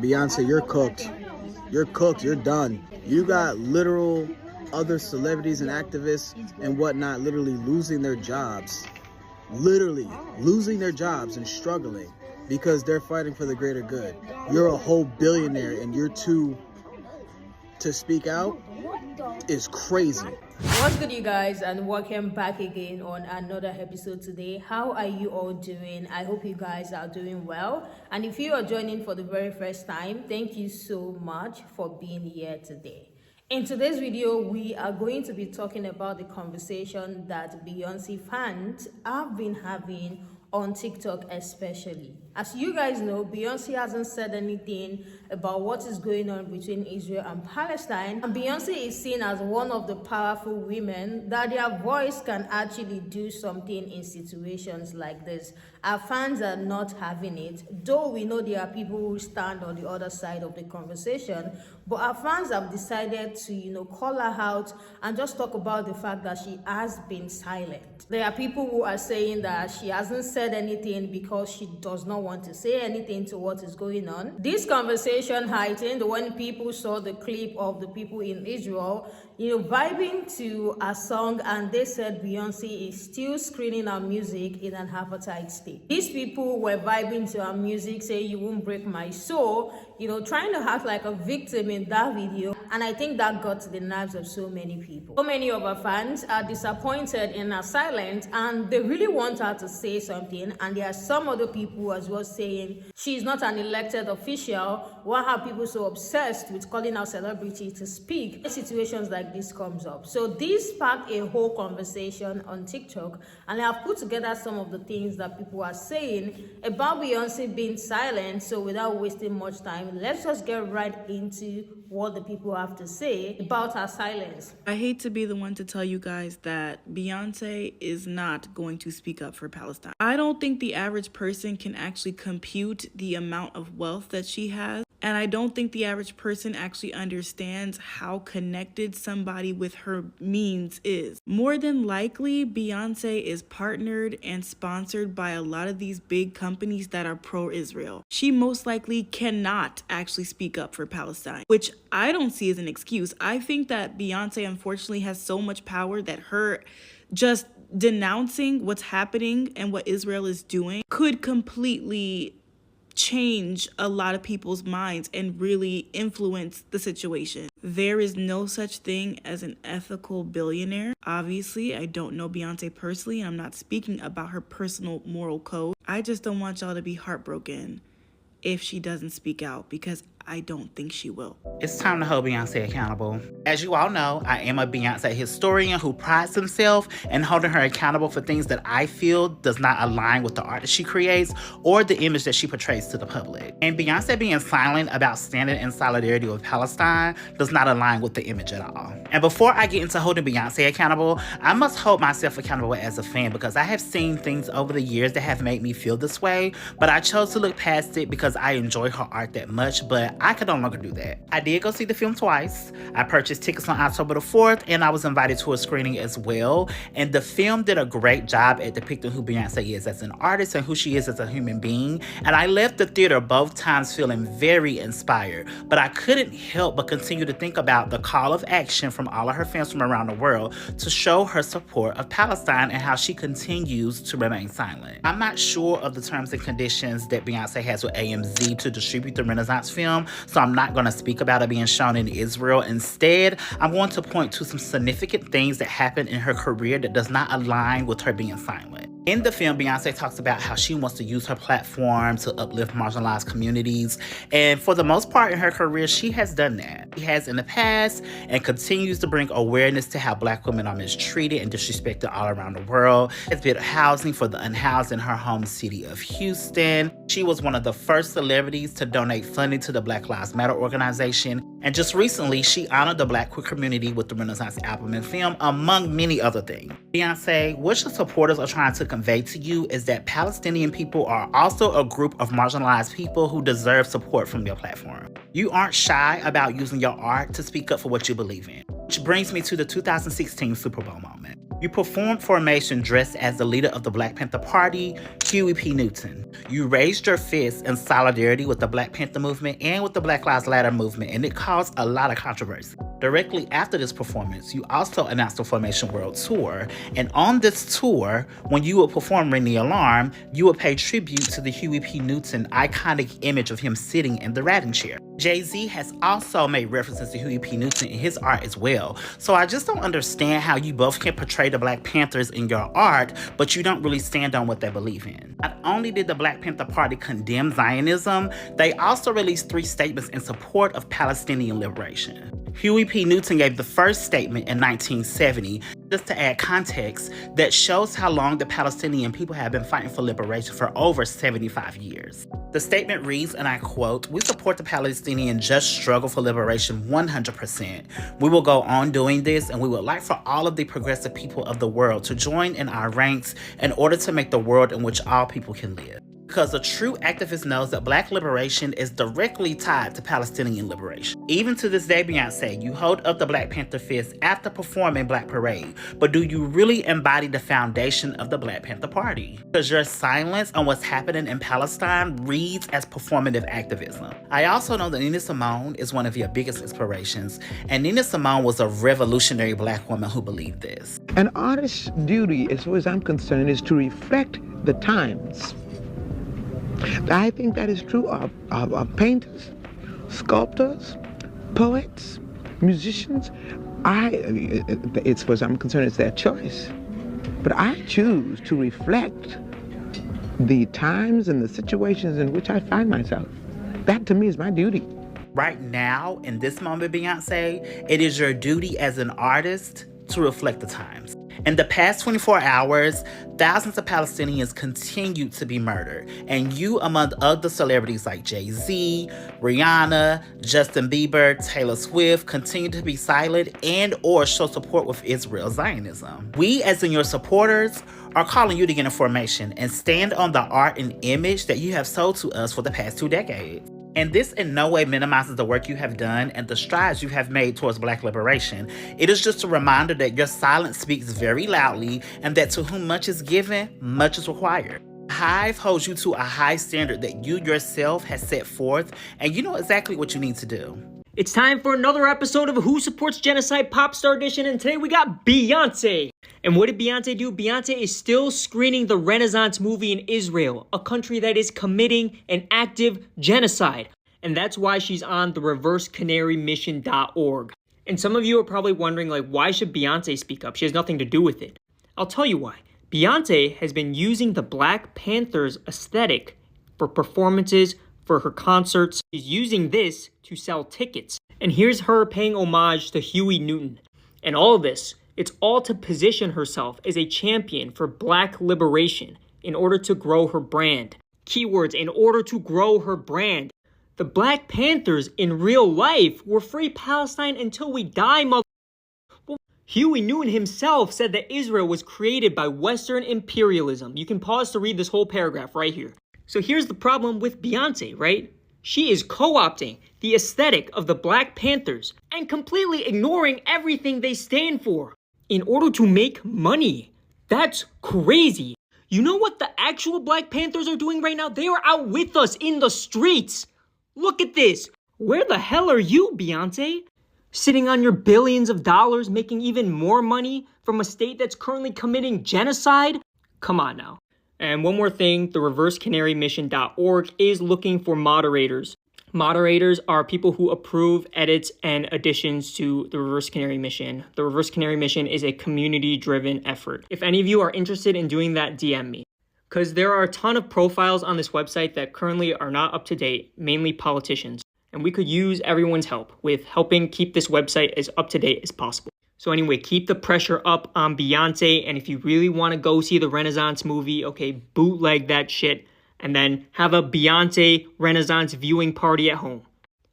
Beyonce, you're cooked. You're cooked. You're done. You got literal other celebrities and activists and whatnot literally losing their jobs. Literally losing their jobs and struggling because they're fighting for the greater good. You're a whole billionaire and you're too to speak out is crazy. What's good, you guys, and welcome back again on another episode today. How are you all doing? I hope you guys are doing well, and if you are joining for the very first time, thank you so much for being here today. In today's video, we are going to be talking about the conversation that Beyonce fans have been having on TikTok especially. As you guys know, Beyonce hasn't said anything about what is going on between Israel and Palestine. And Beyonce is seen as one of the powerful women that their voice can actually do something in situations like this. Our fans are not having it, though we know there are people who stand on the other side of the conversation, but our fans have decided to, call her out and just talk about the fact that she has been silent. There are people who are saying that she hasn't said anything because she does not want to say anything to what is going on. This conversation heightened when people saw the clip of the people in Israel, vibing to a song, and they said Beyonce is still screening her music in an appetite state. These people were vibing to her music, saying, "You won't break my soul," trying to act like a victim in that video. And I think that got to the nerves of so many people. So many of her fans are disappointed in her silence, and they really want her to say something. And there are some other people as well saying she's not an elected official. Why are people so obsessed with calling out celebrities to speak in situations like this comes up? So this sparked a whole conversation on TikTok, and I have put together some of the things that people are saying about Beyonce being silent. So without wasting much time, let's just get right into what the people have to say about her silence. I hate to be the one to tell you guys that Beyonce is not going to speak up for Palestine. I don't think the average person can actually compute the amount of wealth that she has. And I don't think the average person actually understands how connected somebody with her means is. More than likely, Beyonce is partnered and sponsored by a lot of these big companies that are pro-Israel. She most likely cannot actually speak up for Palestine, which I don't see as an excuse. I think that Beyonce, unfortunately, has so much power that her just denouncing what's happening and what Israel is doing could completely change a lot of people's minds and really influence the situation. There is no such thing as an ethical billionaire. Obviously, I don't know Beyonce personally, and I'm not speaking about her personal moral code. I just don't want y'all to be heartbroken if she doesn't speak out, because I don't think she will. It's time to hold Beyonce accountable. As you all know, I am a Beyonce historian who prides himself in holding her accountable for things that I feel does not align with the art that she creates or the image that she portrays to the public. And Beyonce being silent about standing in solidarity with Palestine does not align with the image at all. And before I get into holding Beyonce accountable, I must hold myself accountable as a fan, because I have seen things over the years that have made me feel this way, but I chose to look past it because I enjoy her art that much, but I could no longer do that. I did go see the film twice. I purchased tickets on October the 4th, and I was invited to a screening as well. And the film did a great job at depicting who Beyonce is as an artist and who she is as a human being. And I left the theater both times feeling very inspired. But I couldn't help but continue to think about the call of action from all of her fans from around the world to show her support of Palestine and how she continues to remain silent. I'm not sure of the terms and conditions that Beyonce has with AMZ to distribute the Renaissance film, so I'm not going to speak about it being shown in Israel. Instead, I'm going to point to some significant things that happened in her career that does not align with her being silent. In the film, Beyonce talks about how she wants to use her platform to uplift marginalized communities. And for the most part in her career, she has done that. She has in the past and continues to bring awareness to how Black women are mistreated and disrespected all around the world. Has built housing for the unhoused in her home city of Houston. She was one of the first celebrities to donate funding to the Black Lives Matter organization. And just recently, she honored the Black queer community with the Renaissance album and film, among many other things. Beyonce, what your supporters are trying to convey to you is that Palestinian people are also a group of marginalized people who deserve support from your platform. You aren't shy about using your art to speak up for what you believe in. Which brings me to the 2016 Super Bowl moment. You performed Formation dressed as the leader of the Black Panther Party, Huey P. Newton. You raised your fist in solidarity with the Black Panther movement and with the Black Lives Matter movement, and it caused a lot of controversy. Directly after this performance, you also announced the Formation World Tour, and on this tour, when you would perform Ring the Alarm, you would pay tribute to the Huey P. Newton iconic image of him sitting in the ratting chair. Jay-Z has also made references to Huey P. Newton in his art as well, so I just don't understand how you both can portray the Black Panthers in your art, but you don't really stand on what they believe in. Not only did the Black Panther Party condemn Zionism, they also released 3 statements in support of Palestinian liberation. Huey P. Newton gave the first statement in 1970, just to add context, that shows how long the Palestinian people have been fighting for liberation for over 75 years. The statement reads, and I quote, "We support the Palestinian just struggle for liberation 100%. We will go on doing this, and we would like for all of the progressive people of the world to join in our ranks in order to make the world in which all people can live." Because a true activist knows that Black liberation is directly tied to Palestinian liberation. Even to this day, Beyonce, you hold up the Black Panther fist after performing Black Parade, but do you really embody the foundation of the Black Panther Party? Because your silence on what's happening in Palestine reads as performative activism. I also know that Nina Simone is one of your biggest inspirations, and Nina Simone was a revolutionary Black woman who believed this. An artist's duty, as far as I'm concerned, is to reflect the times. I think that is true of painters, sculptors, poets, musicians. As far as I'm concerned, it's their choice. But I choose to reflect the times and the situations in which I find myself. That, to me, is my duty. Right now, in this moment, Beyonce, it is your duty as an artist to reflect the times. In the past 24 hours, thousands of Palestinians continue to be murdered, and you, among other celebrities like Jay-Z, Rihanna, Justin Bieber, Taylor Swift, continue to be silent and or show support with Israel's Zionism. We, as in your supporters, are calling you to get information and stand on the art and image that you have sold to us for the past 2 decades. And this in no way minimizes the work you have done and the strides you have made towards Black liberation. It is just a reminder that your silence speaks very loudly and that to whom much is given, much is required. Hive holds you to a high standard that you yourself has set forth, and you know exactly what you need to do. It's time for another episode of Who Supports Genocide Pop Star Edition, and today we got Beyonce. And what did Beyonce do? Beyonce is still screening the Renaissance movie in Israel, a country that is committing an active genocide. And that's why she's on the reversecanarymission.org. And some of you are probably wondering, why should Beyonce speak up? She has nothing to do with it. I'll tell you why. Beyonce has been using the Black Panthers aesthetic for performances, for her concerts. She's using this to sell tickets. And here's her paying homage to Huey Newton. And all of this, it's all to position herself as a champion for Black liberation in order to grow her brand. Keywords, in order to grow her brand. The Black Panthers in real life were free Palestine until we die, mother. Well, Huey Newton himself said that Israel was created by Western imperialism. You can pause to read this whole paragraph right here. So here's the problem with Beyonce, right? She is co-opting the aesthetic of the Black Panthers and completely ignoring everything they stand for in order to make money. That's crazy. You know what the actual Black Panthers are doing right now? They are out with us in the streets. Look at this. Where the hell are you, Beyonce? Sitting on your billions of dollars, making even more money from a state that's currently committing genocide? Come on now. And one more thing, the reversecanarymission.org is looking for moderators. Moderators are people who approve edits and additions to the Reverse Canary Mission. The Reverse Canary Mission is a community-driven effort. If any of you are interested in doing that, DM me. Because there are a ton of profiles on this website that currently are not up to date, mainly politicians. And we could use everyone's help with helping keep this website as up to date as possible. So anyway, keep the pressure up on Beyonce. And if you really want to go see the Renaissance movie, okay, bootleg that shit. And then have a Beyonce Renaissance viewing party at home.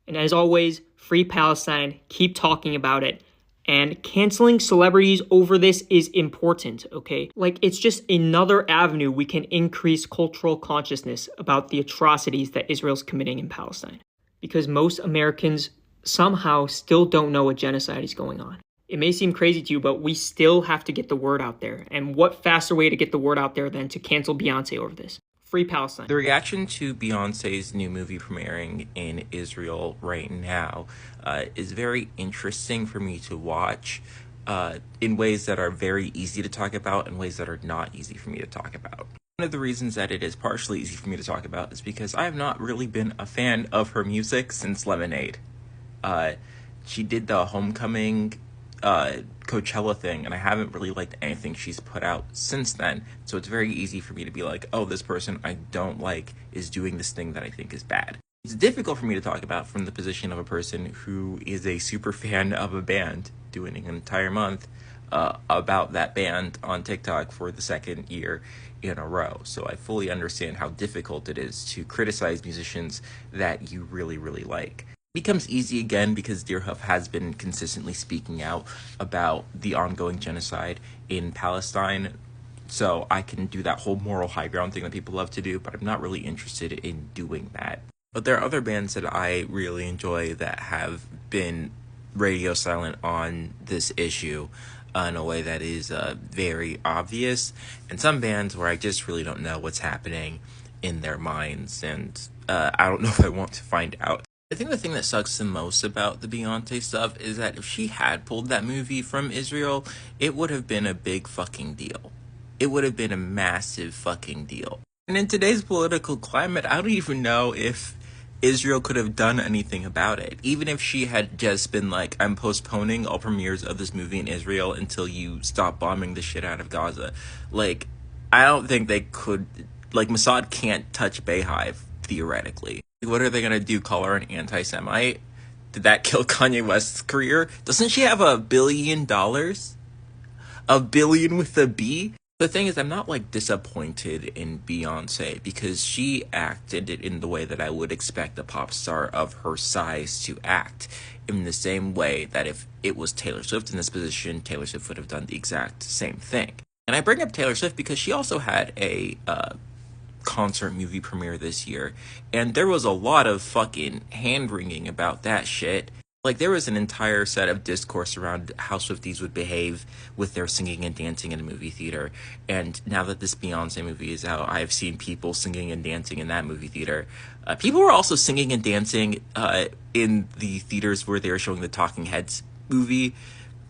And as always, free Palestine, keep talking about it. And canceling celebrities over this is important, okay? It's just another avenue we can increase cultural consciousness about the atrocities that Israel's committing in Palestine. Because most Americans somehow still don't know what genocide is going on. It may seem crazy to you, but we still have to get the word out there. And what faster way to get the word out there than to cancel Beyonce over this? Free Free Palestine. The reaction to Beyonce's new movie premiering in Israel right now is very interesting for me to watch in ways that are very easy to talk about and ways that are not easy for me to talk about. One of the reasons that it is partially easy for me to talk about is because I have not really been a fan of her music since Lemonade. She did the Homecoming Coachella thing, and I haven't really liked anything she's put out since then. So it's very easy for me to be like, oh, this person I don't like is doing this thing that I think is bad. It's difficult for me to talk about from the position of a person who is a super fan of a band doing an entire month about that band on TikTok for the second year in a row. So I fully understand how difficult it is to criticize musicians that you really, really like. Becomes easy again because Deerhoof has been consistently speaking out about the ongoing genocide in Palestine, so I can do that whole moral high ground thing that people love to do, but I'm not really interested in doing that. But there are other bands that I really enjoy that have been radio silent on this issue in a way that is very obvious, and some bands where I just really don't know what's happening in their minds, and I don't know if I want to find out. I think the thing that sucks the most about the Beyonce stuff is that if she had pulled that movie from Israel, it would have been a big fucking deal. It would have been a massive fucking deal. And in today's political climate, I don't even know if Israel could have done anything about it. Even if she had just been like, I'm postponing all premieres of this movie in Israel until you stop bombing the shit out of Gaza. Like, I don't think they could, like, Mossad can't touch Beehive, theoretically. What are they gonna do, call her an anti-Semite? Did that kill Kanye West's career? Doesn't she have $1 billion? $1 billion with a B? The thing is, I'm not, like, disappointed in Beyonce because she acted in the way that I would expect a pop star of her size to act. In the same way that if it was Taylor Swift in this position, Taylor Swift would have done the exact same thing. And I bring up Taylor Swift because she also had a concert movie premiere this year, and there was a lot of fucking hand-wringing about that shit. Like, there was an entire set of discourse around how Swifties would behave with their singing and dancing in a movie theater, and now that this Beyonce movie is out, I've seen people singing and dancing in that movie theater. People were also singing and dancing in the theaters where they were showing the Talking Heads movie.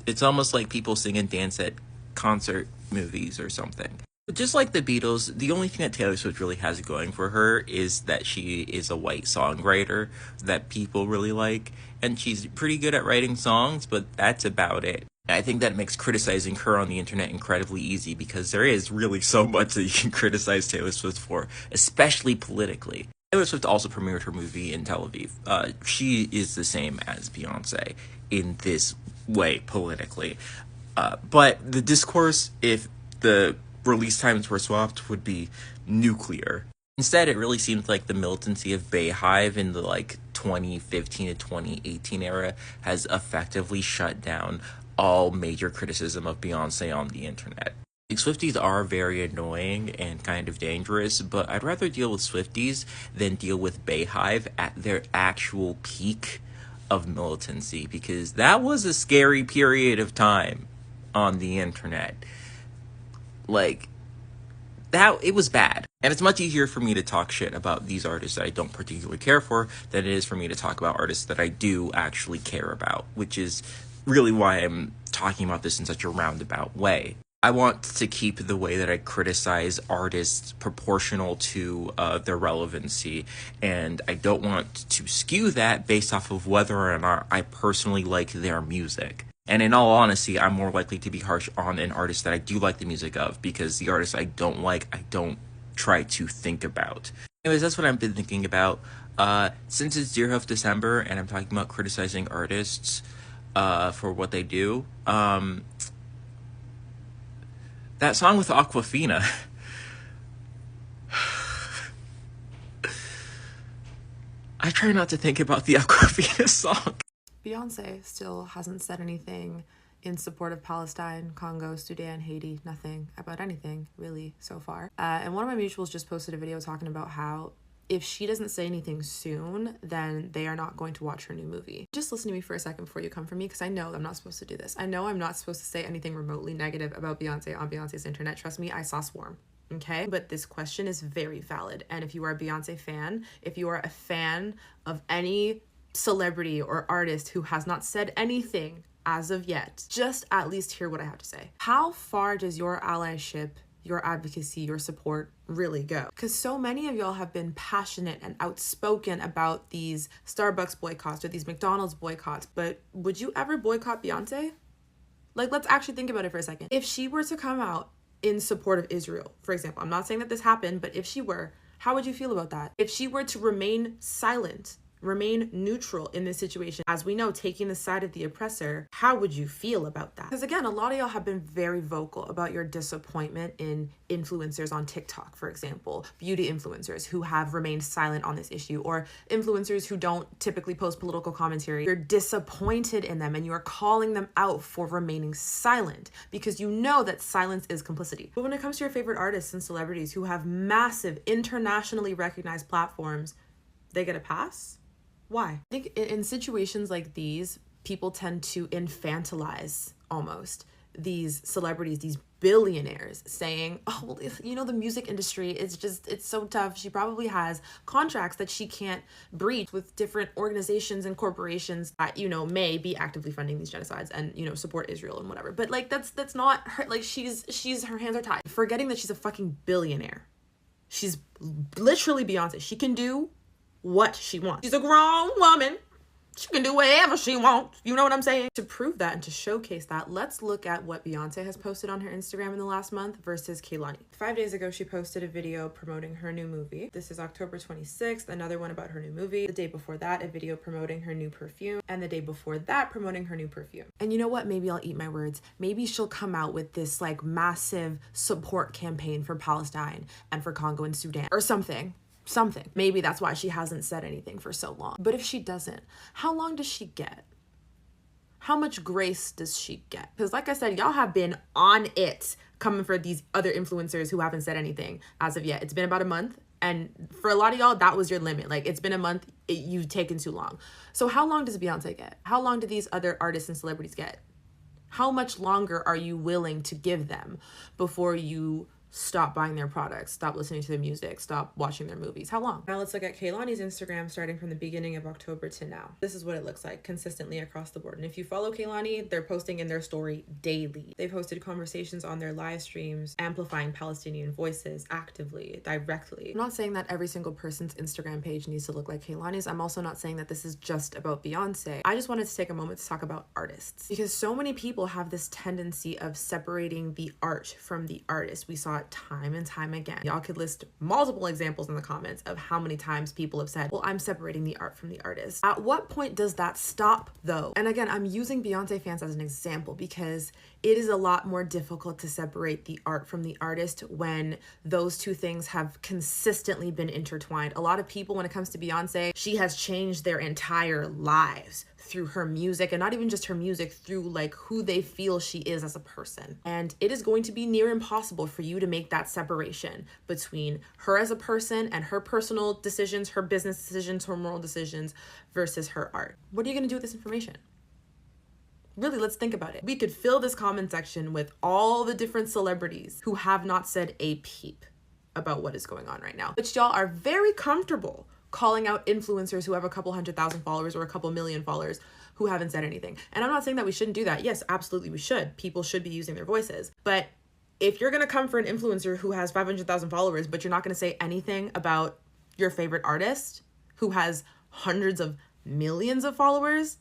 It's almost like people sing and dance at concert movies or something. But just like the Beatles, the only thing that Taylor Swift really has going for her is that she is a white songwriter that people really like, and she's pretty good at writing songs, but that's about it. I think that makes criticizing her on the internet incredibly easy because there is really so much that you can criticize Taylor Swift for, especially politically. Taylor Swift also premiered her movie in Tel Aviv. She is the same as Beyonce in this way politically. But the discourse, if the release times were swapped, would be nuclear. Instead, it really seems like the militancy of Beehive in the 2015 to 2018 era has effectively shut down all major criticism of Beyonce on the internet. Swifties are very annoying and kind of dangerous, but I'd rather deal with Swifties than deal with Beehive at their actual peak of militancy, because that was a scary period of time on the internet. That it was bad. And it's much easier for me to talk shit about these artists that I don't particularly care for than it is for me to talk about artists that I do actually care about, which is really why I'm talking about this in such a roundabout way. I want to keep the way that I criticize artists proportional to their relevancy, and I don't want to skew that based off of whether or not I personally like their music. And in all honesty, I'm more likely to be harsh on an artist that I do like the music of, because the artists I don't like, I don't try to think about. Anyways, that's what I've been thinking about. Since it's Deerhoof December, and I'm talking about criticizing artists for what they do, that song with Aquafina. I try not to think about the Aquafina song. Beyonce still hasn't said anything in support of Palestine, Congo, Sudan, Haiti, nothing about anything really so far. And one of my mutuals just posted a video talking about how if she doesn't say anything soon, then they are not going to watch her new movie. Just listen to me for a second before you come for me, because I know I'm not supposed to do this. I know I'm not supposed to say anything remotely negative about Beyonce on Beyonce's internet. Trust me, I saw Swarm. okay? But this question is very valid. And if you are a Beyonce fan, if you are a fan of any celebrity or artist who has not said anything as of yet, just at least hear what I have to say. How far does your allyship, your advocacy, your support really go? Because so many of y'all have been passionate and outspoken about these Starbucks boycotts or these McDonald's boycotts, but would you ever boycott Beyonce? Like, let's actually think about it for a second. If she were to come out in support of Israel, for example, I'm not saying that this happened, but if she were, how would you feel about that? If she were to remain silent, remain neutral in this situation, as we know, taking the side of the oppressor, how would you feel about that? Because again, a lot of y'all have been very vocal about your disappointment in influencers on TikTok, for example, beauty influencers who have remained silent on this issue, or influencers who don't typically post political commentary. You're disappointed in them and you are calling them out for remaining silent because you know that silence is complicity. But when it comes to your favorite artists and celebrities who have massive, internationally recognized platforms, they get a pass? Why? I think in situations like these, people tend to infantilize almost these celebrities, these billionaires, saying, oh, well, you know, the music industry is just, it's so tough. She probably has contracts that she can't breach with different organizations and corporations that, you know, may be actively funding these genocides and, you know, support Israel and whatever. But like, that's not her, like she's her hands are tied. Forgetting that she's a fucking billionaire. She's literally Beyonce. She can do what she wants. She's a grown woman. She can do whatever she wants. You know what I'm saying? To prove that and to showcase that, let's look at what Beyonce has posted on her Instagram in the last month versus Kehlani. 5 days ago, she posted a video promoting her new movie. This is October 26th, another one about her new movie. The day before that, a video promoting her new perfume. And the day before that, promoting her new perfume. And you know what? Maybe I'll eat my words. Maybe she'll come out with this like massive support campaign for Palestine and for Congo and Sudan or something. Maybe that's why she hasn't said anything for so long. But if she doesn't, how long does she get? How much grace does she get? Because like I said, y'all have been on it coming for these other influencers who haven't said anything as of yet. It's been about a month. And for a lot of y'all, that was your limit. Like, it's been a month, you've taken too long. So how long does Beyonce get? How long do these other artists and celebrities get? How much longer are you willing to give them before you stop buying their products, stop listening to their music, stop watching their movies? How long? Now let's look at Kehlani's Instagram starting from the beginning of October to now. This is what it looks like consistently across the board. And if you follow Kehlani, they're posting in their story daily. They've hosted conversations on their live streams, amplifying Palestinian voices actively, directly. I'm not saying that every single person's Instagram page needs to look like Kehlani's. I'm also not saying that this is just about Beyonce. I just wanted to take a moment to talk about artists, because so many people have this tendency of separating the art from the artist. We saw it time and time again. Y'all could list multiple examples in the comments of how many times people have said, well, I'm separating the art from the artist. At what point does that stop though? And again, I'm using Beyonce fans as an example because it is a lot more difficult to separate the art from the artist when those two things have consistently been intertwined. A lot of people, when it comes to Beyonce, she has changed their entire lives through her music, and not even just her music, through like who they feel she is as a person. And it is going to be near impossible for you to make that separation between her as a person and her personal decisions, her business decisions, her moral decisions versus her art. What are you gonna do with this information? Really, let's think about it. We could fill this comment section with all the different celebrities who have not said a peep about what is going on right now, but y'all are very comfortable calling out influencers who have a couple 100,000 followers or a couple million followers who haven't said anything. And I'm not saying that we shouldn't do that. Yes, absolutely we should. People should be using their voices. But if you're gonna come for an influencer who has 500,000 followers, but you're not gonna say anything about your favorite artist who has hundreds of millions of followers,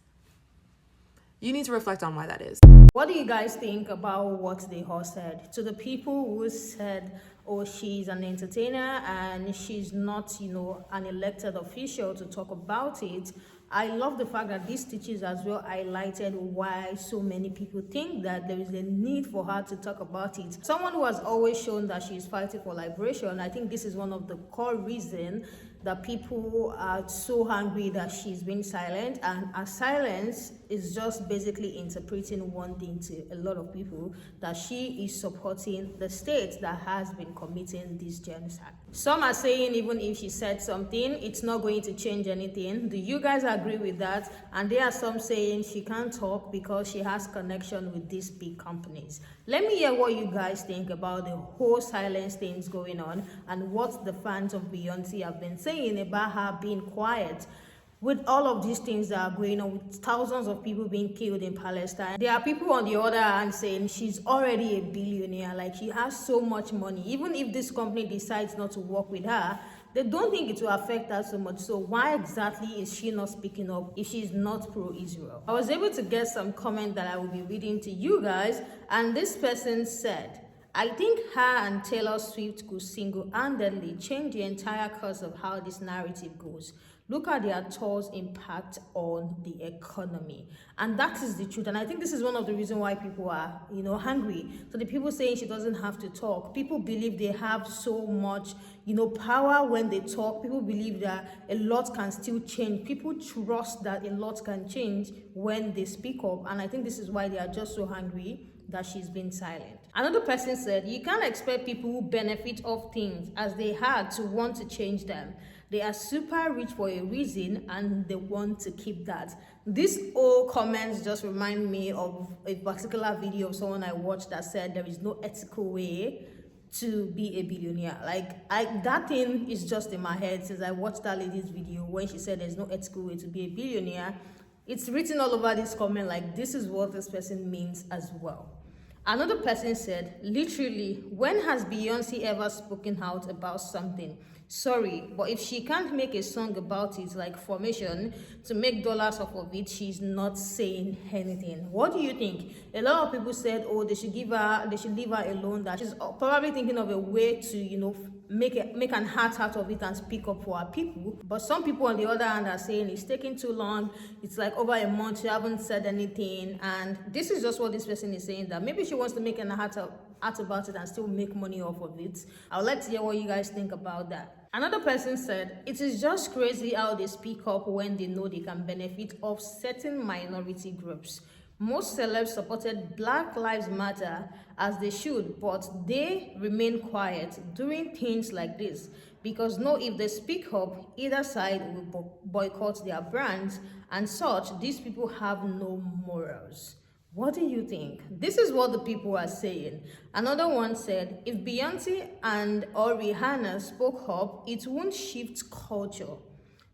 you need to reflect on why that is. What do you guys think about what they all said? To the people who said, oh, she's an entertainer and she's not, you know, an elected official to talk about it, I love the fact that these teachers as well highlighted why so many people think that there is a need for her to talk about it. Someone who has always shown that she's fighting for liberation, I think this is one of the core reasons that people are so angry that she's been silent, and her silence is just basically interpreting one thing to a lot of people, that she is supporting the state that has been committing this genocide. Some are saying even if she said something, it's not going to change anything. Do you guys agree with that? And there are some saying she can't talk because she has connection with these big companies. Let me hear what you guys think about the whole silence things going on and what the fans of Beyonce have been saying about her being quiet. With all of these things that are going on, with thousands of people being killed in Palestine, there are people on the other hand saying she's already a billionaire, like she has so much money. Even if this company decides not to work with her, they don't think it will affect her so much. So why exactly is she not speaking up if she's not pro-Israel? I was able to get some comment that I will be reading to you guys, and this person said, I think her and Taylor Swift could single-handedly change the entire course of how this narrative goes. Look at their tour's impact on the economy. And that is the truth. And I think this is one of the reasons why people are, hungry. So the people saying she doesn't have to talk, people believe they have so much, power when they talk. People believe that a lot can still change. People trust that a lot can change when they speak up. And I think this is why they are just so hungry that she's been silent. Another person said, you can't expect people who benefit of things as they had to want to change them. They are super rich for a reason and they want to keep that. This all comments just remind me of a particular video of someone I watched that said there is no ethical way to be a billionaire. That thing is just in my head since I watched that lady's video when she said there's no ethical way to be a billionaire. It's written all over this comment like this is what this person means as well. Another person said, literally, when has Beyonce ever spoken out about something? Sorry, but if she can't make a song about it, like Formation, to make dollars off of it, she's not saying anything. What do you think? A lot of people said, oh, they should leave her alone, that she's probably thinking of a way to, make an heart out of it and speak up for her people. But some people on the other hand are saying it's taking too long. It's like over a month, you haven't said anything. And this is just what this person is saying, that maybe she wants to make an heart about it and still make money off of it. I would like to hear what you guys think about that. Another person said, it is just crazy how they speak up when they know they can benefit off certain minority groups. Most celebs supported Black Lives Matter as they should, but they remain quiet during things like this because if they speak up, either side will boycott their brands and such. These people have no morals. What do you think? This is what the people are saying. Another one said, if Beyonce or Rihanna spoke up, it won't shift culture,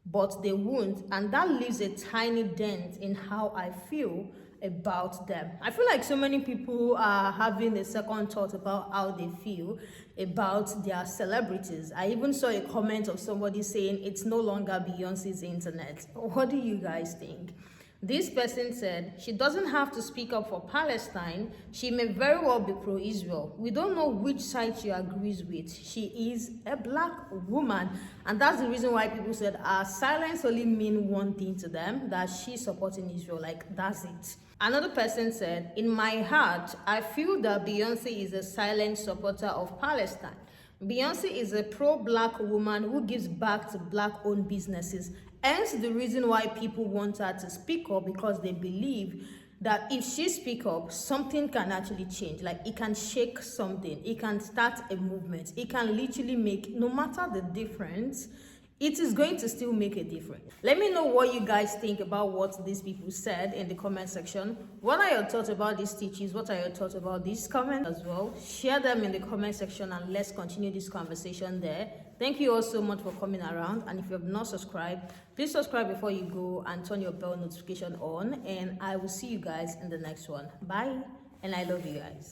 but they won't, and that leaves a tiny dent in how I feel about them. I feel like so many people are having a second thought about how they feel about their celebrities. I even saw a comment of somebody saying it's no longer Beyonce's internet. What do you guys think? This person said, she doesn't have to speak up for Palestine. She may very well be pro-Israel. We don't know which side she agrees with. She is a Black woman. And that's the reason why people said silence only mean one thing to them, that she's supporting Israel. That's it. Another person said, in my heart, I feel that Beyonce is a silent supporter of Palestine. Beyonce is a pro-Black woman who gives back to Black-owned businesses. Hence the reason why people want her to speak up, because they believe that if she speaks up, something can actually change. It can shake something. It can start a movement. It can literally make, no matter the difference, it is going to still make a difference. Let me know what you guys think about what these people said in the comment section. What are your thoughts about these teachings? What are your thoughts about these comments as well? Share them in the comment section and let's continue this conversation there. Thank you all so much for coming around. And if you have not subscribed, please subscribe before you go and turn your bell notification on. And I will see you guys in the next one. Bye. And I love you guys.